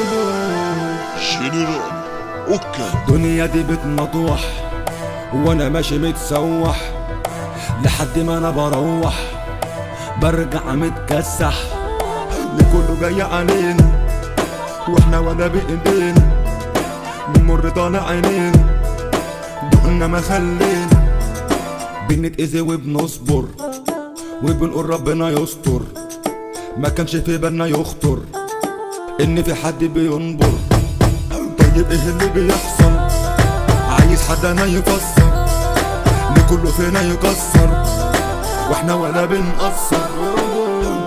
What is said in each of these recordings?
جنرال اوكا. الدنيا دي بتمطوح وانا ماشي متسوح لحد ما انا بروح برجع متكسح. كله جاي علينا واحنا ولا بايدينا بنمر طالع عينينا دقنا ما خلينا بنتأذي وبنصبر وبنقول ربنا يستر. ما كانش في بالنا يخطر ان في حد بينبر. طيب ايه اللي بيحصل؟ عايز حد انا يفسر لكله فينا يكسر واحنا ولا بنقصر.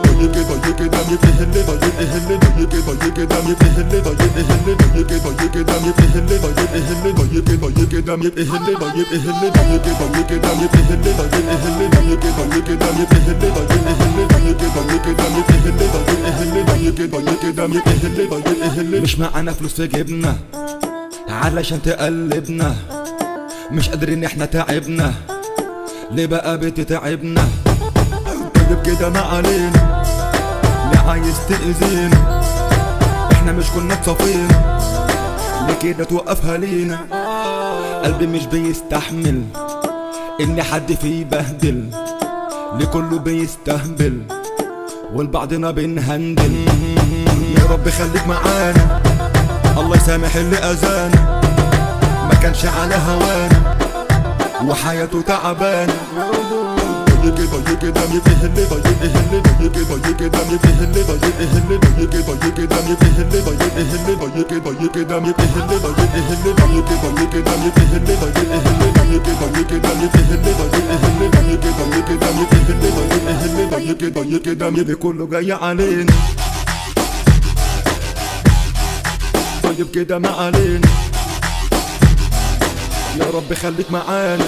طيب كده طيب كده ايه اللي طيب ايه اللي طيب كده طيب كده ايه اللي طيب ايه اللي طيب كده طيب كده ايه اللي طيب ايه اللي طيب كده طيب كده ايه اللي طيب ايه اللي طيب كده طيب كده ايه اللي طيب ايه اللي طيب كده طيب كده ايه اللي طيب ايه اللي طيب كده طيب كده ايه اللي طيب ايه اللي طيب كده طيب كده ايه اللي طيب ايه اللي. مش معانا فلوس في جيبنا علشان تقلبنا، مش قادرين احنا تعبنا ليه بقى بتتعبنا؟ طيب كده ما علينا ليه عايز تأذينا؟ احنا مش كنا اتصفينا ليه كده توقفها لينا؟ قلبي مش بيستحمل ان حد فيه يبهدل ليه كله بيستهبل والبعضنا بنهندل. يا رب خليك معانا الله يسامح اللي اذانا ما كانش على هوانا وحياته تعبانه. طيب كده طيب كده ايه اللي طيب ايه اللي طيب كده طيب كده ايه اللي طيب ايه اللي طيب كده طيب كده ايه اللي طيب ايه اللي طيب كده طيب كده ايه اللي طيب ايه اللي طيب كده طيب كده ايه اللي طيب ايه اللي طيب كده طيب كده ايه اللي طيب ايه اللي طيب كده طيب كده ايه اللي طيب ايه اللي طيب كده طيب كده اللي كله جاي علينا. طيب كده ما علينا يا رب خليك معانا.